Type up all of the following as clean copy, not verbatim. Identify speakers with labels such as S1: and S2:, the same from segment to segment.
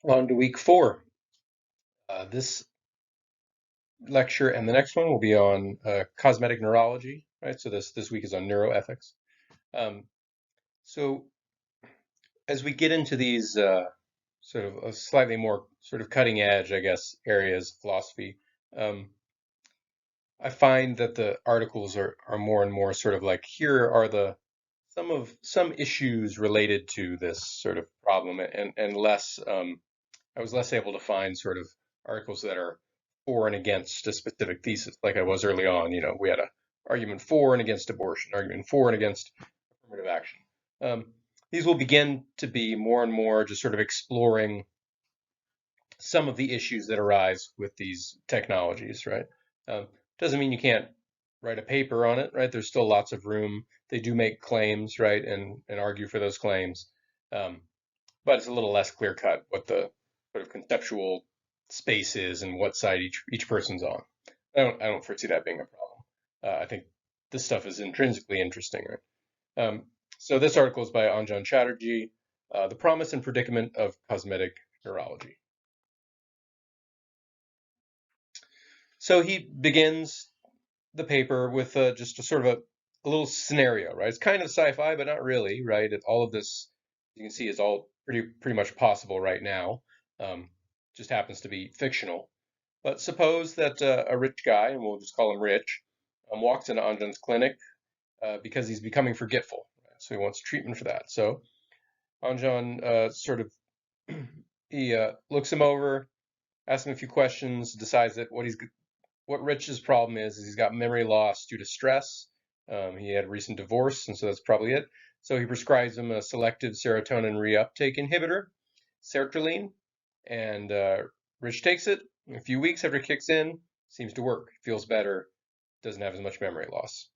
S1: On to week 4. This lecture and the next one will be on cosmetic neurology, right? So this week is on neuroethics. Um, so as we get into these sort of slightly more sort of cutting edge, I guess, areas of philosophy, um, I find that the articles are more and more sort of like here are the some issues related to this sort of problem, and less I was less able to find sort of articles that are for and against a specific thesis, like I was early on. You know, we had a argument for and against abortion, argument for and against affirmative action. Um, these will begin to be more and more just sort of exploring some of the issues that arise with these technologies, right? Doesn't mean you can't write a paper on it, right? There's still lots of room. They do make claims, right, and argue for those claims. Um, but it's a little less clear cut what the sort of conceptual space is and what side each person's on. I don't foresee that being a problem. I think this stuff is intrinsically interesting, right? So this article is by Anjan Chatterjee, "The Promise and Predicament of Cosmetic Neurology." So he begins the paper with just a sort of a little scenario, right? It's kind of sci-fi, but not really, right? All of this, you can see, is all pretty much possible right now. Um, just happens to be fictional. But suppose that a rich guy, and we'll just call him Rich, walks into Anjan's clinic because he's becoming forgetful. Right? So he wants treatment for that. So Anjan sort of he looks him over, asks him a few questions, decides that what Rich's problem is he's got memory loss due to stress. He had a recent divorce, and so that's probably it. So he prescribes him a selective serotonin reuptake inhibitor, sertraline, and Rich takes it. A few weeks after it kicks in, seems to work, feels better, doesn't have as much memory loss.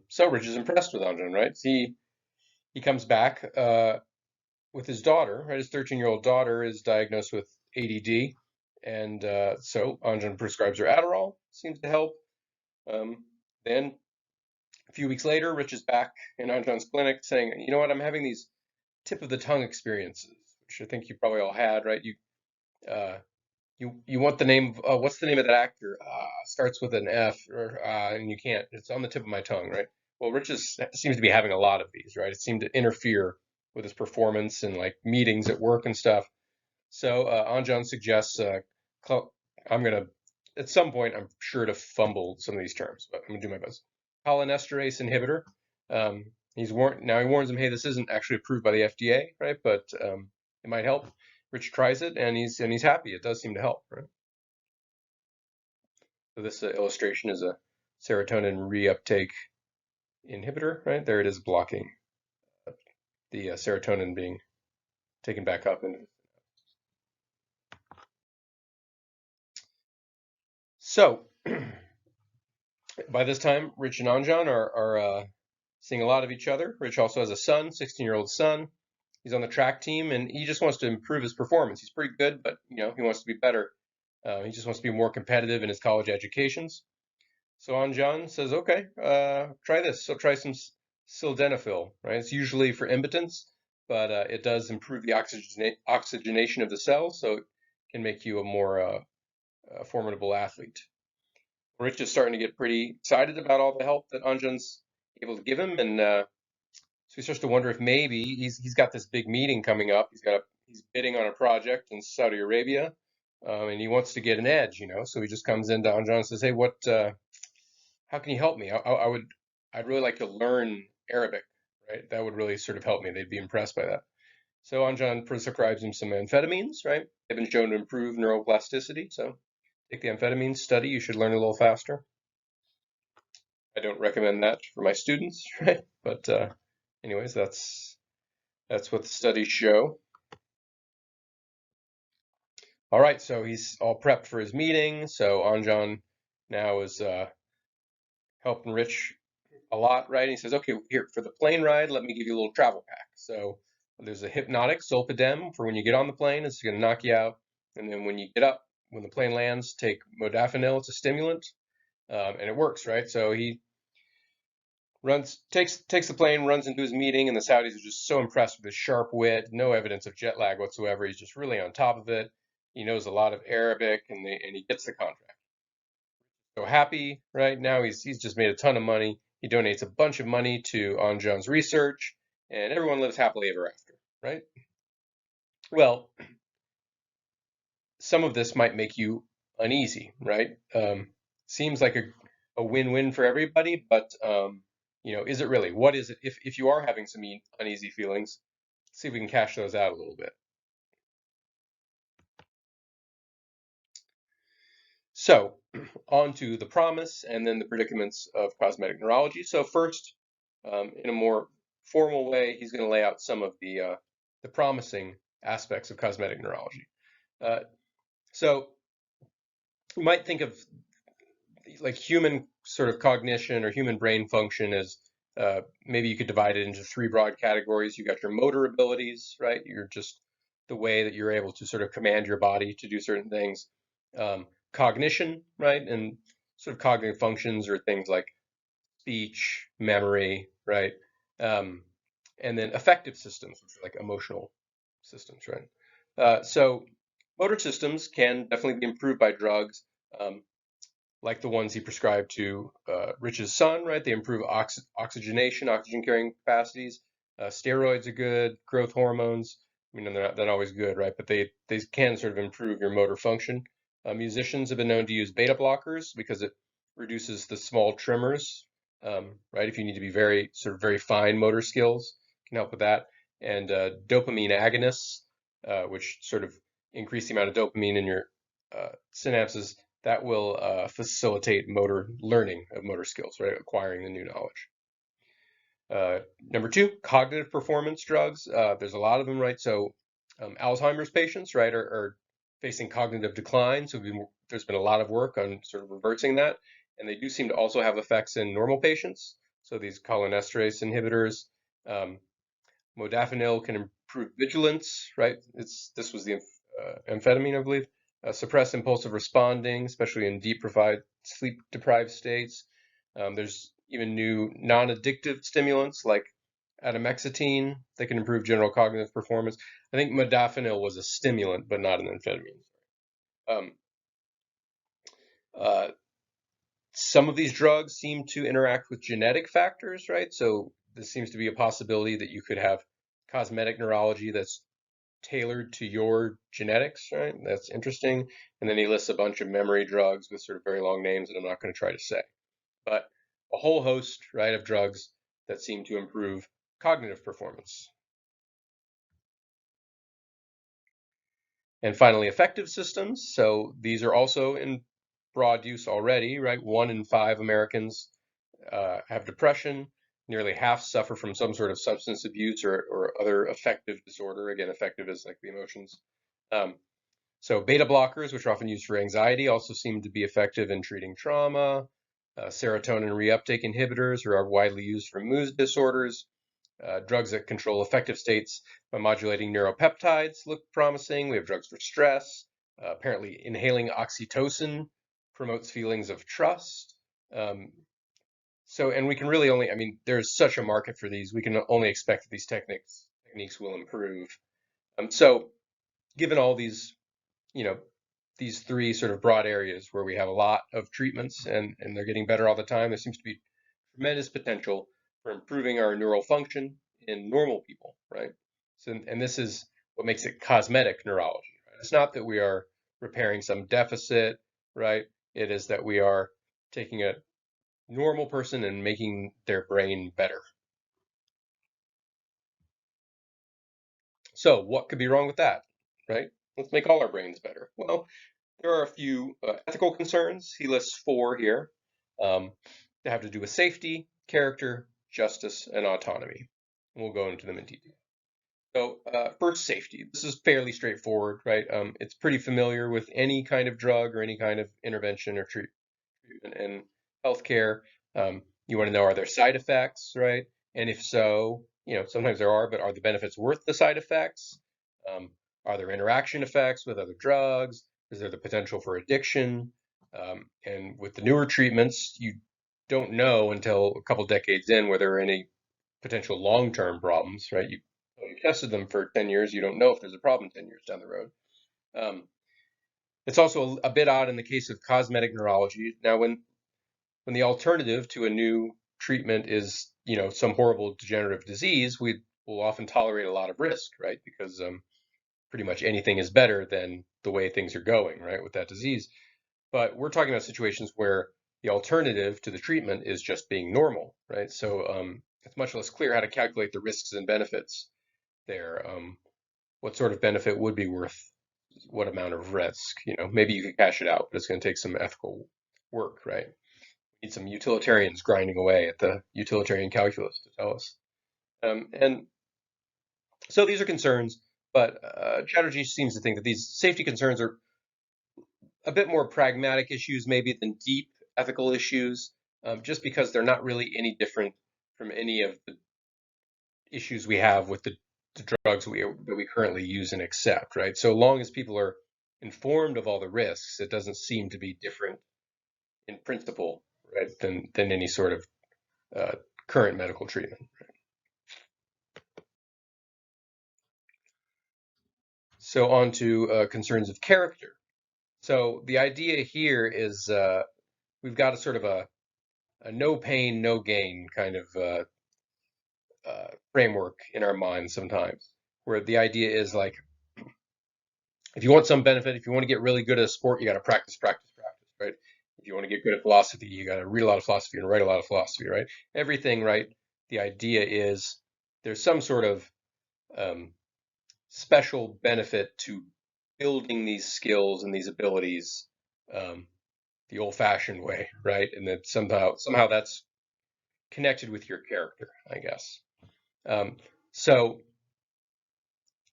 S1: So Rich is impressed with Anjan, right? He comes back with his daughter, right? His 13-year-old daughter is diagnosed with ADD, and so Anjan prescribes her Adderall, seems to help. Um, then a few weeks later, Rich is back in Anjan's clinic saying, "You know what? I'm having these tip of the tongue experiences, which I think you probably all had, right? Uh, you want the name of what's the name of that actor? Starts with an F, and you can't. It's on the tip of my tongue, right? Well, seems to be having a lot of these, right? It seemed to interfere with his performance and like meetings at work and stuff. So Anjan suggests I'm gonna at some point I'm sure to fumble some of these terms, but I'm gonna do my best. Cholinesterase inhibitor. He warns him, hey, this isn't actually approved by the FDA, right? But it might help. Rich tries it and he's happy. It does seem to help, right? So this illustration is a serotonin reuptake inhibitor, right? There it is blocking the serotonin being taken back up. And so by this time, Rich and Anjan are seeing a lot of each other. Rich also has a son, 16-year-old son. He's on the track team, and he just wants to improve his performance. He's pretty good, but he wants to be better. He just wants to be more competitive in his college educations. So Anjan says, "Okay, try this. So try some sildenafil, right? It's usually for impotence, but it does improve the oxygenation of the cells, so it can make you a more formidable athlete." Rich is starting to get pretty excited about all the help that Anjan's able to give him, and so he starts to wonder if maybe he's got this big meeting coming up. He's bidding on a project in Saudi Arabia, and he wants to get an edge, So he just comes into Anjan and says, "Hey, how can you help me? I'd really like to learn Arabic, right? That would really sort of help me. They'd be impressed by that." So Anjan prescribes him some amphetamines, right? They've been shown to improve neuroplasticity, so take the amphetamines, study. You should learn a little faster. I don't recommend that for my students, right? But anyways, that's what the studies show. All right, so he's all prepped for his meeting. So Anjan now is helping Rich a lot, right? And he says, "Okay, here for the plane ride, let me give you a little travel pack." So there's a hypnotic zolpidem for when you get on the plane. It's going to knock you out, and then when you get up, when the plane lands, take modafinil. It's a stimulant, and it works, right? So takes the plane, runs into his meeting, and the Saudis are just so impressed with his sharp wit, no evidence of jet lag whatsoever. He's just really on top of it. He knows a lot of Arabic, and he gets the contract. So happy, right? Now he's just made a ton of money. He donates a bunch of money to Anjan's research, and everyone lives happily ever after, right? Well, some of this might make you uneasy, right? Seems like a win-win for everybody, but is it really? What is it? If you are having some uneasy feelings, see if we can cash those out a little bit. So, on to the promise and then the predicaments of cosmetic neurology. So first, in a more formal way, he's going to lay out some of the promising aspects of cosmetic neurology. Uh, so you might think of like human sort of cognition or human brain function as maybe you could divide it into three broad categories. You got your motor abilities, right? You're just the way that you're able to sort of command your body to do certain things. Cognition, right? And sort of cognitive functions are things like speech, memory, right? Um, and then affective systems, which are like emotional systems, right? So motor systems can definitely be improved by drugs. Like the ones he prescribed to Rich's son, right? They improve oxygenation, oxygen carrying capacities. Steroids are good, growth hormones. I mean, they're not always good, right? But they can sort of improve your motor function. Musicians have been known to use beta blockers because it reduces the small tremors, right? If you need to be very fine motor skills, can help with that. And dopamine agonists, which sort of increase the amount of dopamine in your synapses that will facilitate motor learning of motor skills, right? Acquiring the new knowledge. Number two, cognitive performance drugs. There's a lot of them, right? So Alzheimer's patients, right, are facing cognitive decline. So there's been a lot of work on sort of reversing that. And they do seem to also have effects in normal patients. So these cholinesterase inhibitors, um, modafinil can improve vigilance, right? This was the amphetamine, I believe. Suppress impulsive responding, especially in sleep deprived states. There's even new non-addictive stimulants like atomexetine that can improve general cognitive performance. I think modafinil was a stimulant, but not an amphetamine. Um, uh, some of these drugs seem to interact with genetic factors, right? So this seems to be a possibility that you could have cosmetic neurology that's tailored to your genetics, right? That's interesting. And then he lists a bunch of memory drugs with sort of very long names that I'm not going to try to say. But a whole host, right, of drugs that seem to improve cognitive performance. And finally, affective systems. So these are also in broad use already, right? 1 in 5 Americans have depression. Nearly half suffer from some sort of substance abuse or other affective disorder. Again, affective is like the emotions. Um, So beta blockers, which are often used for anxiety, also seem to be effective in treating trauma. Serotonin reuptake inhibitors are widely used for mood disorders. Drugs that control affective states by modulating neuropeptides look promising. We have drugs for stress. Apparently, inhaling oxytocin promotes feelings of trust. Um, and we can really only, I mean, there's such a market for these. We can only expect that these techniques will improve. So, given all these you know, these three sort of broad areas where we have a lot of treatments and they're getting better all the time, there seems to be tremendous potential for improving our neural function in normal people, right? So, and this is what makes it cosmetic neurology. Right? It's not that we are repairing some deficit, right? It is that we are taking a normal person and making their brain better. So, what could be wrong with that, right? Let's make all our brains better. Well, there are a few ethical concerns. He lists four here um, that have to do with safety, character, justice, and autonomy. We'll go into them in detail. So, first, safety. This is fairly straightforward, right? It's pretty familiar with any kind of drug or any kind of intervention or treatment in healthcare. You want to know, are there side effects, right? And if so, sometimes there are, but are the benefits worth the side effects? Um, are there interaction effects with other drugs? Is there the potential for addiction? And with the newer treatments, you don't know until a couple decades in whether there are any potential long-term problems, right? You tested them for 10 years, you don't know if there's a problem 10 years down the road. Um, it's also a bit odd in the case of cosmetic neurology. Now, when the alternative to a new treatment is, some horrible degenerative disease, we will often tolerate a lot of risk, right? Because pretty much anything is better than the way things are going, right, with that disease. But we're talking about situations where the alternative to the treatment is just being normal, right? So it's much less clear how to calculate the risks and benefits there. What sort of benefit would be worth what amount of risk? Maybe you could cash it out, but it's going to take some ethical work, right? Need some utilitarians grinding away at the utilitarian calculus to tell us. And so these are concerns, but Chatterjee seems to think that these safety concerns are a bit more pragmatic issues maybe than deep ethical issues, just because they're not really any different from any of the issues we have with the drugs that we currently use and accept, right? So long as people are informed of all the risks, it doesn't seem to be different in principle, right, than any sort of current medical treatment. So on to concerns of character. So the idea here is we've got a sort of a no pain, no gain kind of framework in our minds sometimes, where the idea is like, if you want some benefit, if you want to get really good at a sport, you got to practice, practice, practice, right? If you want to get good at philosophy, you got to read a lot of philosophy and write a lot of philosophy, right? Everything, right? The idea is there's some sort of um, special benefit to building these skills and these abilities um, the old-fashioned way, right? And that somehow that's connected with your character, I guess. Um, so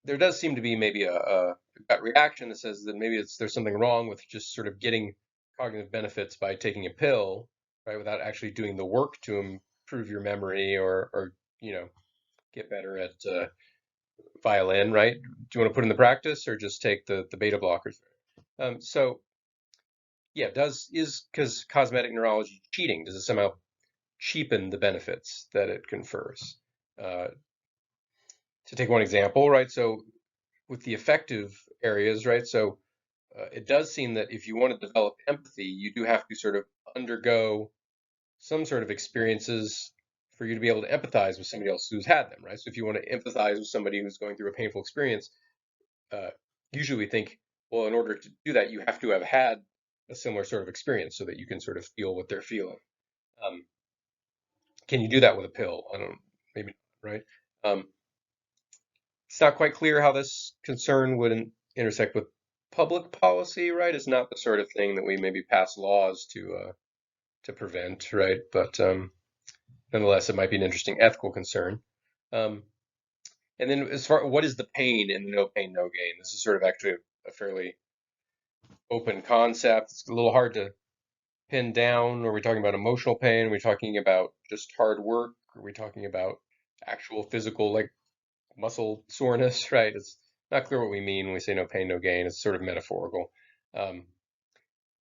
S1: there does seem to be maybe a gut reaction that says that maybe there's something wrong with just sort of getting cognitive benefits by taking a pill, right, without actually doing the work to improve your memory or get better at violin, right? Do you want to put in the practice or just take the beta blockers? So yeah, is because cosmetic neurology cheating? Does it somehow cheapen the benefits that it confers? Uh, to take one example, right? So with the effective areas, right? So it does seem that if you want to develop empathy, you do have to sort of undergo some sort of experiences for you to be able to empathize with somebody else who's had them, right? So if you want to empathize with somebody who's going through a painful experience, uh, usually we think, well, in order to do that, you have to have had a similar sort of experience so that you can sort of feel what they're feeling. Um, can you do that with a pill? I don't, maybe, right? Um, it's not quite clear how this concern would intersect with public policy, right? It's not the sort of thing that we maybe pass laws to prevent, right? But nonetheless, it might be an interesting ethical concern. Um, and then as far what is the pain in the no pain, no gain? This is sort of actually a fairly open concept. It's a little hard to pin down. Are we talking about emotional pain? Are we talking about just hard work? Are we talking about actual physical, like muscle soreness, right? It's not clear what we mean when we say no pain, no gain. It's sort of metaphorical. Um,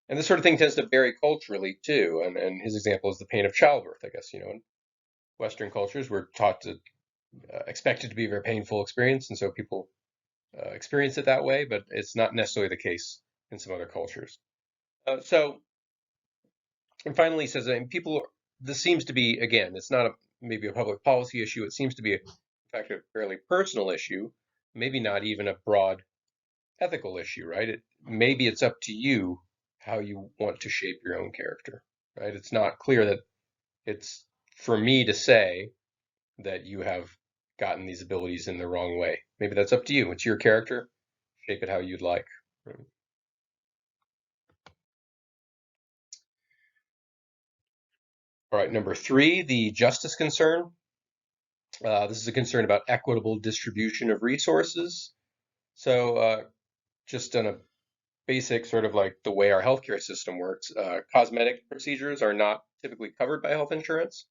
S1: and this sort of thing tends to vary culturally too. And his example is the pain of childbirth. I guess, in Western cultures, we're taught to expect it to be a very painful experience. And so people experience it that way, but it's not necessarily the case in some other cultures. And finally, he says, this seems to be, again, it's not maybe a public policy issue. It seems to be, in fact, a fairly personal issue, maybe not even a broad ethical issue, right? Maybe it's up to you how you want to shape your own character, right? It's not clear that it's for me to say that you have gotten these abilities in the wrong way. Maybe that's up to you. It's your character. Shape it how you'd like. Right? All right, number three, the justice concern. This is a concern about equitable distribution of resources. So, just on a basic sort of like the way our healthcare system works, cosmetic procedures are not typically covered by health insurance.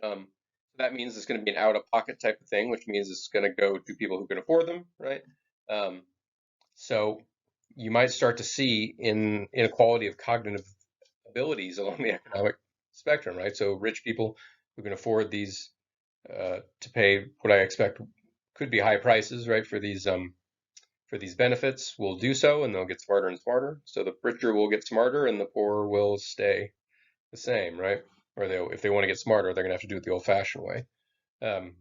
S1: Um, that means it's going to be an out-of-pocket type of thing, which means it's going to go to people who can afford them, right? Um, so you might start to see inequality of cognitive abilities along the economic spectrum, right? So rich people who can afford these to pay what I expect could be high prices, right, for these benefits will do so, and they'll get smarter and smarter. So the richer will get smarter, and the poor will stay the same, right? Or they, if they want to get smarter, they're going to have to do it the old-fashioned way. Um,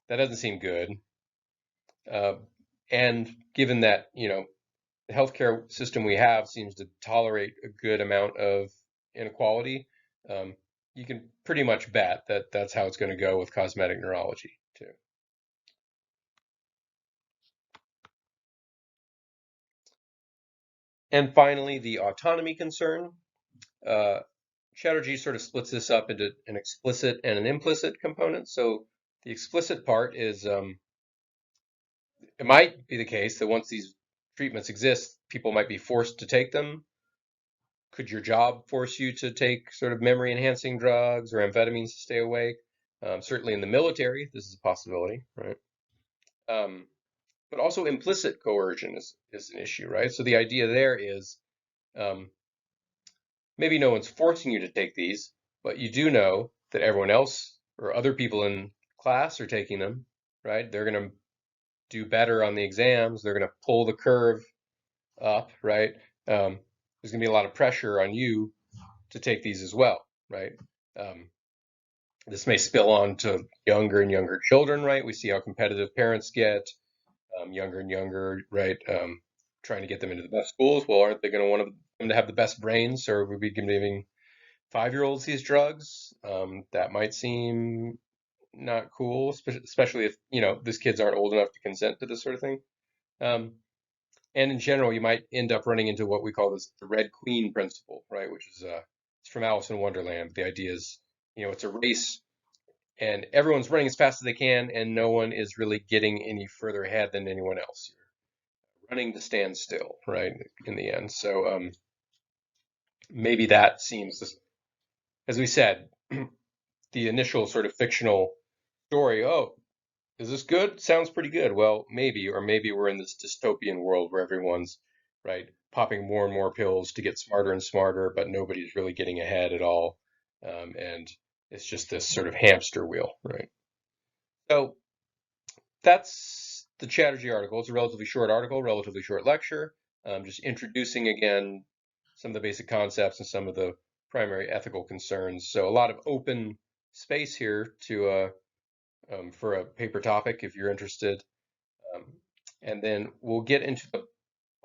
S1: that doesn't seem good. Uh, and given that, the healthcare system we have seems to tolerate a good amount of inequality, um, you can pretty much bet that that's how it's going to go with cosmetic neurology too. And finally, the autonomy concern. Uh, Chatterjee sort of splits this up into an explicit and an implicit component. So the explicit part is it might be the case that once these treatments exist, people might be forced to take them. Could your job force you to take sort of memory enhancing drugs or amphetamines to stay awake? Certainly in the military, this is a possibility, right? Um, but also implicit coercion is an issue, right? So the idea there is um, maybe no one's forcing you to take these, but you do know that everyone else or other people in class are taking them, right? They're going to do better on the exams. They're going to pull the curve up, right? There's going to be a lot of pressure on you to take these as well, right? Um, this may spill on to younger and younger children, right? We see how competitive parents get, younger and younger, right? Trying to get them into the best schools. Well, aren't they going to want them to have the best brains? So we'd be giving 5-year-olds these drugs. That might seem not cool, especially if, these kids aren't old enough to consent to this sort of thing. Um, and in general, you might end up running into what we call the Red Queen principle, right? Which is it's from Alice in Wonderland. The idea is, it's a race and everyone's running as fast as they can, and no one is really getting any further ahead than anyone else. You're running to stand still, right? In the end, so maybe that seems, as we said, the initial sort of fictional story. Oh, is this good? Sounds pretty good. Well, maybe, or maybe we're in this dystopian world where everyone's right popping more and more pills to get smarter and smarter, but nobody's really getting ahead at all, and it's just this sort of hamster wheel, right? So that's the Chatterjee article. It's a relatively short article, relatively short lecture, just introducing again some of the basic concepts and some of the primary ethical concerns. So a lot of open space here to for a paper topic if you're interested. Um, and then we'll get into the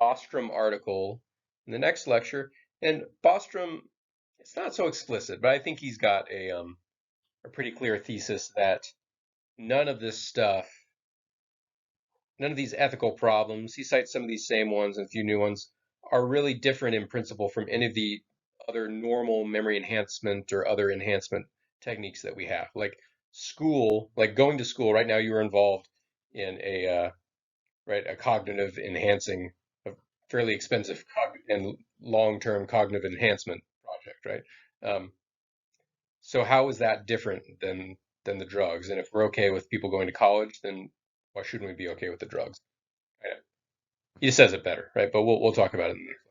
S1: Bostrom article in the next lecture. And Bostrom, it's not so explicit, but I think he's got a pretty clear thesis that none of this stuff, none of these ethical problems, he cites some of these same ones and a few new ones, are really different in principle from any of the other normal memory enhancement or other enhancement techniques that we have. Like school, like going to school, right now you are involved in a cognitive enhancing, a fairly expensive and long-term cognitive enhancement project, right? So how is that different than the drugs? And if we're okay with people going to college, then why shouldn't we be okay with the drugs? Right? He says it better, right? But we'll talk about it in the next